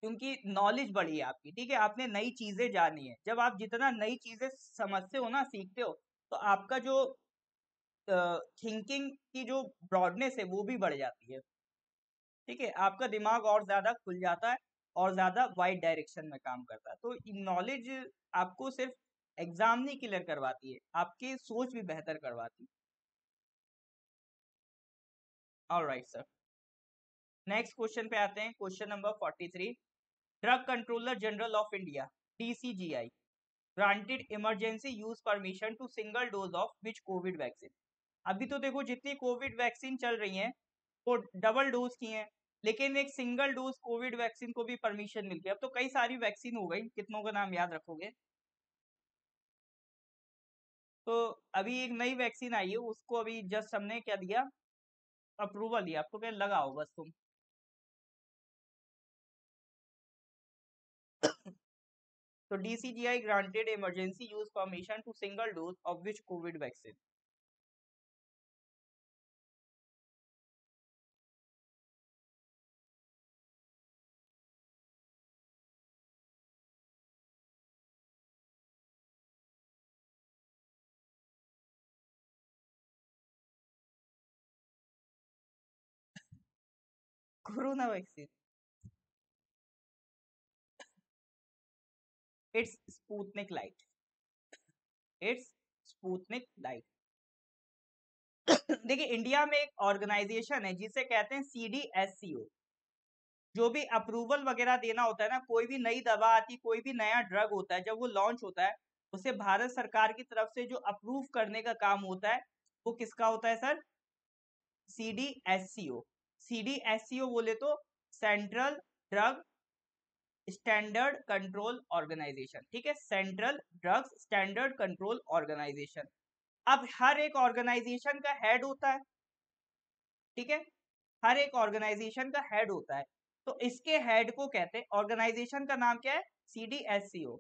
Speaker 1: क्योंकि नॉलेज बढ़ी है आपकी, ठीक है। आपने नई चीजें जानी है, जब आप जितना नई चीजें समझते हो ना सीखते हो, तो आपका जो थिंकिंग की जो ब्रॉडनेस है वो भी बढ़ जाती है, ठीक है। आपका दिमाग और ज्यादा खुल जाता है और ज्यादा वाइड डायरेक्शन में काम करता है। तो नॉलेज आपको सिर्फ एग्जाम नहीं क्लियर करवाती है, आपकी सोच भी बेहतर करवाती है। ऑलराइट सर, नेक्स्ट क्वेश्चन पे आते हैं, question number 43। Drug controller general of India DCGI granted emergency use permission to single dose of which Covid vaccine. अभी तो देखो जितनी कोविड वैक्सीन चल रही हैं वो डबल डोज की हैं, लेकिन एक सिंगल डोज कोविड वैक्सीन को भी परमिशन मिल गई। अब तो कई सारी वैक्सीन हो गई, कितनों का नाम याद रखोगे। तो अभी एक नई वैक्सीन आई है, उसको अभी जस्ट हमने क्या दिया, अप्रूवल दिया। आपको क्या लगाओ बस तुम। तो DCGI granted emergency use permission to single dose of which Covid vaccine. Corona vaccine, it's Sputnik light, it's Sputnik light. देखिए इंडिया में एक ऑर्गेनाइजेशन है जिसे कहते हैं CDSCO। जो भी अप्रूवल वगैरह देना होता है ना, कोई भी नई दवा आती, कोई भी नया ड्रग होता है, जब वो लॉन्च होता है उसे भारत सरकार की तरफ से जो अप्रूव करने का काम होता है वो किसका होता है सर, CDSCO। CDSCO बोले तो central drug standard control organisation, ठीक है, central drugs standard control organisation. अब हर एक ऑर्गेनाइजेशन का हेड होता है, ठीक है, हर एक ऑर्गेनाइजेशन का हेड होता है। तो इसके हेड को कहते हैं, ऑर्गेनाइजेशन का नाम क्या है, CDSCO,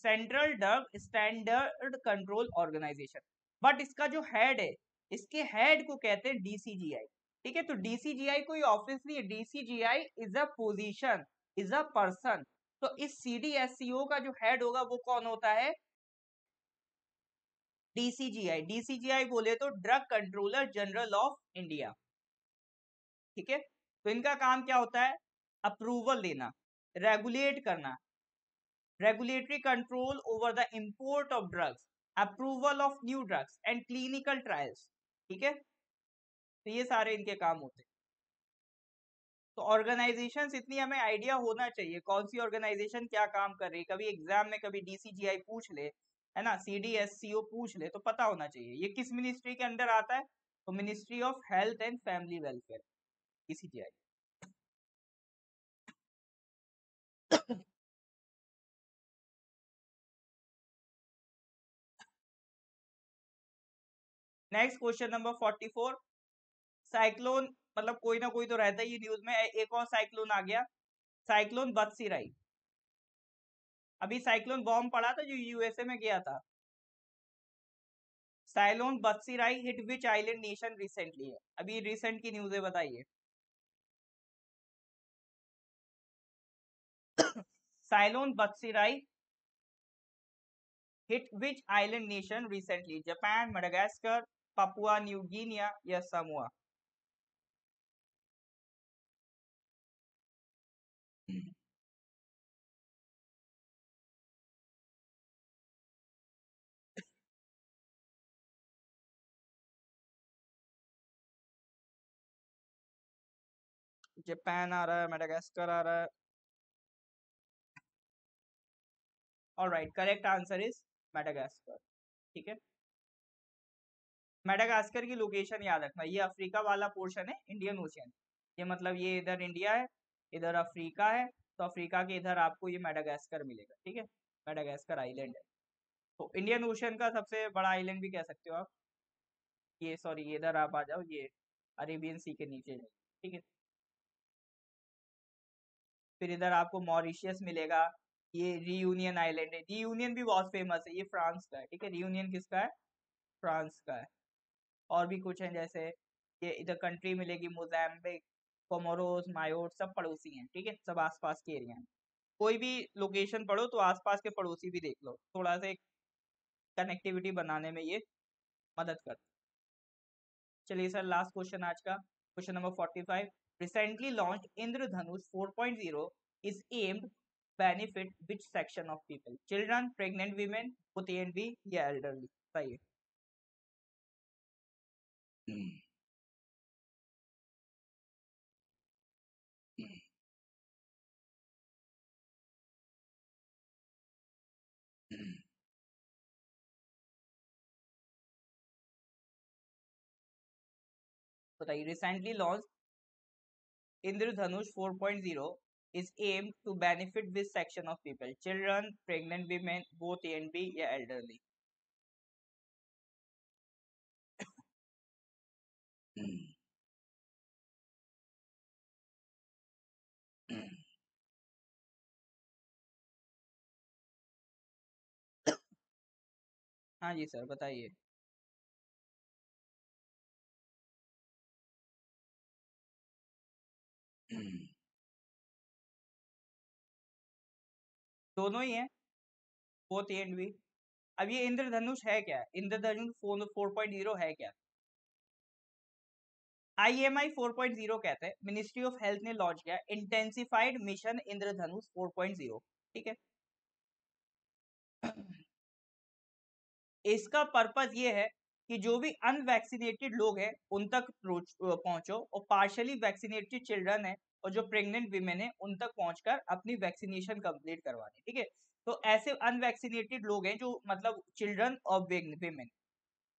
Speaker 1: central drug standard control organisation. But इसका जो हेड है, इसके हेड को कहते हैं DCGI, ठीक है। तो DCGI कोई ऑफिस नहीं है, DCGI is a position, is a person. तो इस CDSCO का जो हेड होगा वो कौन होता है, DCGI। DCGI बोले तो drug controller general of India, ठीक है। तो इनका काम क्या होता है, अप्रूवल देना, रेगुलेट करना, regulatory control over the import of drugs, approval of new drugs and clinical trials, ठीक है। तो ये सारे इनके काम होते हैं। तो ऑर्गेनाइजेशंस इतनी हमें आइडिया होना चाहिए कौन सी ऑर्गेनाइजेशन क्या काम कर रही है, कभी एग्जाम में कभी DCGI पूछ ले, है ना, CDSCO पूछ ले, तो पता होना चाहिए ये किस मिनिस्ट्री के अंडर आता है, तो ministry of health and family welfare, PCTI। Next question number 44। Cyclone, मतलब कोई ना कोई तो रहता ही न्यूज में, एक और साइक्लोन आ गया, साइक्लोन बत्सीराई। अभी साइक्लोन बॉम्ब पड़ा था जो USA में गया था। Cyclone Batsirai hit which island nation recently है, अभी रिसेंट की न्यूज है, बताइए। Cyclone Batsirai hit which island nation recently, Japan, Madagascar, Papua New Guinea या समोआ? जापान आ रहा है, मेडागास्कर आ रहा है। All right, correct answer is Madagascar. ठीक है, मेडागास्कर की लोकेशन याद रखना, ये अफ्रीका वाला पोर्शन है, इंडियन ओशियन। ये मतलब ये इधर इंडिया है, इधर अफ्रीका है, तो अफ्रीका के इधर आपको ये मेडागास्कर मिलेगा। ठीक है, मेडागास्कर आइलैंड है। तो इंडियन ओशियन का सबसे बड़ा आइलैंड भी कह सकते हो आप। ये सॉरी, ये इधर आप आ जाओ, ये अरेबियन सी के नीचे है। ठीक है, फिर इधर आपको मॉरिशियस मिलेगा, ये रियूनियन आइलैंड है, रियूनियन भी बहुत फेमस है, ये फ्रांस का है। ठीक है, रियूनियन किसका है? फ्रांस का है। और भी कुछ है, जैसे ये इधर कंट्री मिलेगी, मोजाम्बिक, कोमोरोस, मायोट, सब पड़ोसी हैं। ठीक है, सब आसपास के एरिया हैं। कोई भी लोकेशन पढ़ो तो आसपास के पड़ोसी भी देख लो, थोड़ा सा कनेक्टिविटी बनाने में ये मदद करता है। चलिए सर, लास्ट क्वेश्चन आज का, question number 45। Recently launch Indradhanush 4.0 is aimed benefit which section of people, children, pregnant women, B या एल्डरली? बताइए। बताइए, recently launch Indradhanush 4.0 is aimed to benefit this section of people, children, pregnant women, both A and B या elderly? हाँ जी सर, बताइए। दोनों ही है, बोथ ए एंड बी। अब ये इंद्रधनुष है क्या? इंद्रधनुष 4.0 है क्या? IMI 4.0 कहते हैं, मिनिस्ट्री ऑफ हेल्थ ने लॉन्च किया इंटेंसिफाइड मिशन इंद्रधनुष 4.0। ठीक है, इसका पर्पज ये है कि जो भी अनवैक्सीनेटेड लोग हैं उन तक पहुंचो, और पार्शली वैक्सीनेटेड चिल्ड्रन है और जो प्रेग्नेंट विमेन है उन तक पहुंचकर अपनी वैक्सीनेशन कंप्लीट करवानी। ठीक है, तो ऐसे अनवैक्सीनेटेड लोग हैं जो मतलब चिल्ड्रन और विमेन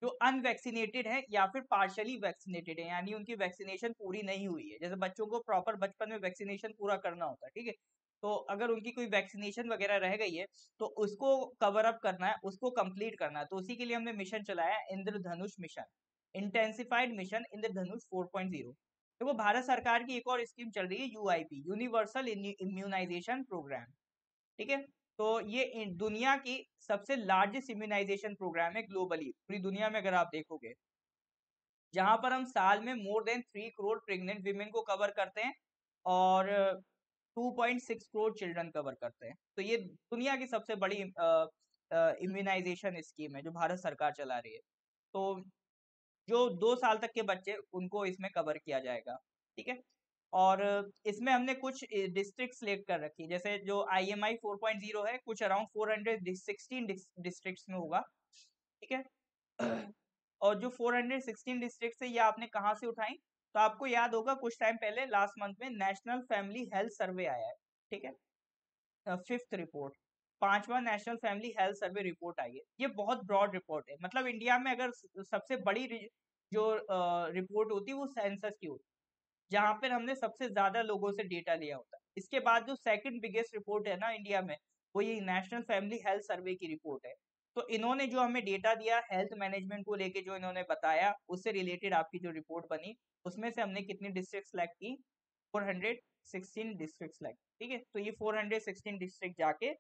Speaker 1: जो अनवैक्सीनेटेड है या फिर पार्शली वैक्सीनेटेड है, यानी उनकी वैक्सीनेशन पूरी नहीं हुई है। जैसे बच्चों को प्रॉपर बचपन में वैक्सीनेशन पूरा करना होता है। ठीक है, तो अगर उनकी कोई वैक्सीनेशन वगैरह रह गई है तो उसको कवर अप करना है, उसको कंप्लीट करना है। तो उसी के लिए हमने मिशन चलाया, इंद्रधनुष मिशन, इंटेंसिफाइड मिशन इंद्रधनुष 4.0। तो वो भारत सरकार की एक और स्कीम चल रही है, UIP, यूनिवर्सल इम्यूनाइजेशन प्रोग्राम। ठीक है, तो ये दुनिया की सबसे लार्जेस्ट इम्यूनाइजेशन प्रोग्राम है ग्लोबली, पूरी दुनिया में अगर आप देखोगे, जहां पर हम साल में more than 3 crore pregnant women को कवर करते हैं और 2.6 करोड़ चिल्ड्रन कवर करते हैं। तो ये दुनिया की सबसे बड़ी इम्यूनाइजेशन स्कीम है जो भारत सरकार चला रही है। तो जो 2 साल तक के बच्चे, उनको इसमें कवर किया जाएगा। ठीक है, और इसमें हमने कुछ डिस्ट्रिक्ट सिलेक्ट कर रखी, जैसे जो IMI 4.0 है, कुछ अराउंड 416 डिस्ट्रिक्ट्स में होगा। ठीक है, और जो 416 डिस्ट्रिक्ट है, ये आपने कहाँ से उठाई? तो आपको याद होगा कुछ टाइम पहले लास्ट मंथ में नेशनल फैमिली हेल्थ सर्वे आया है। ठीक है, 5th रिपोर्ट, 5वां national family health survey report आई है। ये बहुत ब्रॉड रिपोर्ट है, मतलब इंडिया में अगर सबसे बड़ी जो रिपोर्ट होती है वो सेंसस की होती है, जहाँ पर हमने सबसे ज्यादा लोगों से डेटा लिया होता है। इसके बाद जो सेकंड बिगेस्ट रिपोर्ट है ना इंडिया में, वो ये नेशनल फैमिली हेल्थ सर्वे की रिपोर्ट है। तो इन्होंने जो हमें डेटा दिया हेल्थ मैनेजमेंट को लेके, जो इन्होंने बताया उससे रिलेटेड आपकी जो रिपोर्ट बनी, उसमें से हमने कितनी डिस्ट्रिक्ट सेलेक्ट की, 416 डिस्ट्रिक्ट सेलेक्ट। ठीक है, तो ये 416 डिस्ट्रिक्ट जाके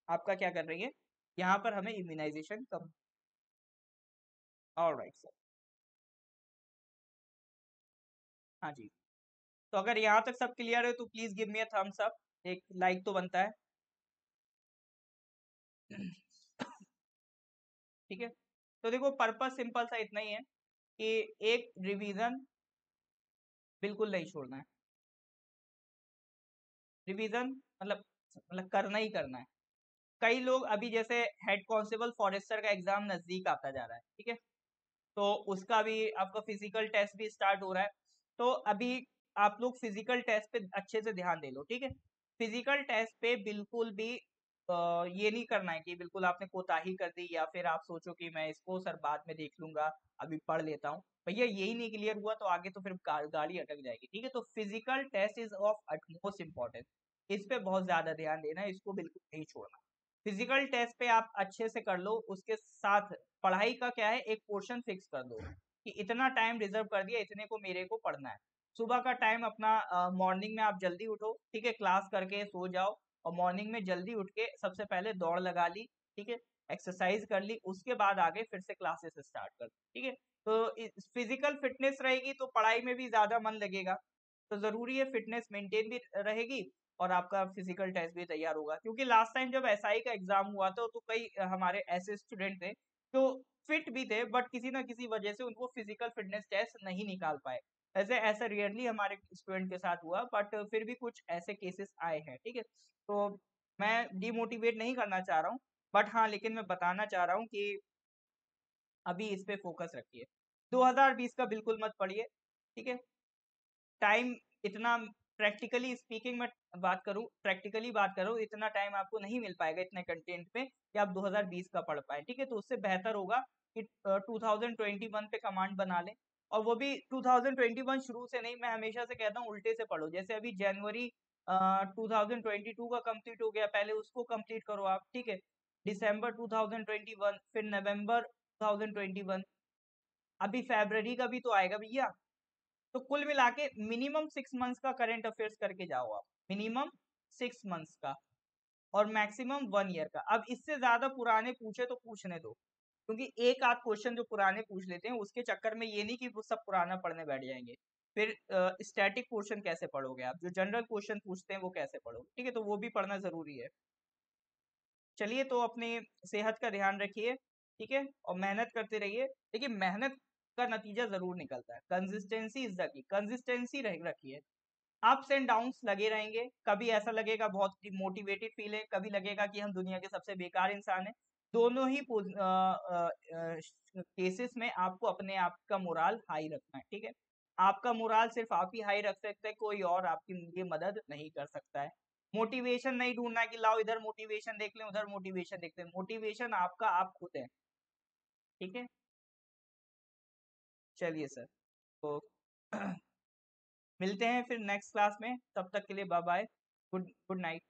Speaker 1: आपका क्या कर रही है, यहाँ पर हमें इम्यूनाइजेशन कम। ऑलराइट सर, हाँ जी। तो अगर यहाँ तक सब क्लियर है तो please give me a thumbs up, एक लाइक तो बनता है। ठीक है, तो देखो पर्पस सिंपल सा इतना ही है कि एक रिवीजन बिल्कुल नहीं छोड़ना है। रिवीजन मतलब करना ही करना है। कई लोग अभी जैसे हेड कांस्टेबल फॉरेस्टर का एग्जाम नजदीक आता जा रहा है, ठीक है, तो उसका भी आपका फिजिकल टेस्ट भी स्टार्ट हो रहा है। तो अभी आप लोग फिजिकल टेस्ट पे अच्छे से ध्यान दे लो, ठीक है। फिजिकल टेस्ट पे बिल्कुल भी ये नहीं करना है कि बिल्कुल आपने कोताही कर दी या फिर आप सोचो कि मैं इसको सर बाद में देख लूंगा, अभी पढ़ लेता हूँ। भैया यही नहीं क्लियर हुआ तो आगे तो फिर गाड़ी अटक जाएगी, ठीक है। तो physical test is of utmost importance, इस पे बहुत ज्यादा ध्यान देना है, इसको बिल्कुल नहीं छोड़ना। फिजिकल टेस्ट पे आप अच्छे से कर लो, उसके साथ पढ़ाई का क्या है, एक पोर्शन फिक्स कर दो कि इतना टाइम रिजर्व कर दिया, इतने को मेरे को पढ़ना है। सुबह का टाइम अपना मॉर्निंग में आप जल्दी उठो, ठीक है, क्लास करके सो जाओ, और मॉर्निंग में जल्दी उठ के सबसे पहले दौड़ लगा ली, ठीक है, एक्सरसाइज कर ली, उसके बाद आगे फिर से क्लासेस स्टार्ट कर, ठीक है। तो फिजिकल फिटनेस रहेगी तो पढ़ाई में भी ज्यादा मन लगेगा, तो जरूरी है फिटनेस मेंटेन भी रहेगी और आपका फिजिकल टेस्ट भी तैयार होगा। क्योंकि लास्ट टाइम जब एसआई का एग्जाम हुआ था तो कई हमारे ऐसे स्टूडेंट थे जो फिट भी थे, बट किसी ना किसी वजह से उनको फिजिकल फिटनेस टेस्ट नहीं निकाल पाए। ऐसे ऐसा रियरली हमारे स्टूडेंट के साथ हुआ, बट फिर भी कुछ ऐसे केसेस आए हैं, ठीक है। तो मैं डिमोटिवेट नहीं करना चाह रहा हूँ, बट हाँ लेकिन मैं बताना चाह रहा हूँ कि अभी इस पे फोकस रखिए। 2020 का बिल्कुल मत पढ़िए, ठीक है। टाइम इतना, प्रैक्टिकली स्पीकिंग में बात करूं, प्रैक्टिकली बात करूं, इतना टाइम आपको नहीं मिल पाएगा इतने कंटेंट पे कि आप 2020 का पढ़ पाए, ठीक है। तो उससे बेहतर होगा कि 2021 पे कमांड बना लें, और वो भी 2021 शुरू से नहीं, मैं हमेशा से कहता हूँ उल्टे से पढ़ो। जैसे अभी जनवरी 2022 का कंप्लीट हो गया, पहले उसको कंप्लीट करो आप, ठीक है। दिसंबर 2021, फिर नवंबर 2021, अभी फरवरी का भी तो आएगा भैया। तो कुल मिला के मिनिमम 6 मंथ्स का करंट अफेयर्स करके जाओ आप, मिनिमम 6 मंथ्स का, और मैक्सिमम 1 ईयर का। अब इससे ज्यादा पुराने पूछे तो पूछने दो, क्योंकि एक आध क्वेश्चन जो पुराने पूछ लेते हैं उसके चक्कर में ये नहीं कि वो सब पुराना पढ़ने बैठ जाएंगे, फिर स्टैटिक क्वेश्चन कैसे पढ़ोगे आप, जो जनरल क्वेश्चन पूछते हैं वो कैसे पढ़ोगे, ठीक है। तो वो भी पढ़ना जरूरी है। चलिए, तो अपनी सेहत का ध्यान रखिए, ठीक है, और मेहनत करते रहिए। देखिए मेहनत का नतीजा जरूर निकलता है, consistency is the key, consistency रखिए। अप्स एंड डाउन्स लगे रहेंगे, कभी ऐसा लगेगा बहुत मोटिवेटेड फील है, कभी लगेगा कि हम दुनिया के सबसे बेकार इंसान हैं। दोनों ही केसेस में आपको अपने आप का मोराल हाई रखना है, ठीक है। आपका मोराल सिर्फ आप ही हाई रख सकते हैं, कोई और आपकी ये मदद नहीं कर सकता है। मोटिवेशन नहीं ढूंढना है कि लाओ इधर मोटिवेशन देख लें उधर मोटिवेशन देखते हैं, मोटिवेशन आपका आप खुद है, ठीक है। चलिए सर, तो मिलते हैं फिर नेक्स्ट क्लास में, तब तक के लिए bye bye, good good night.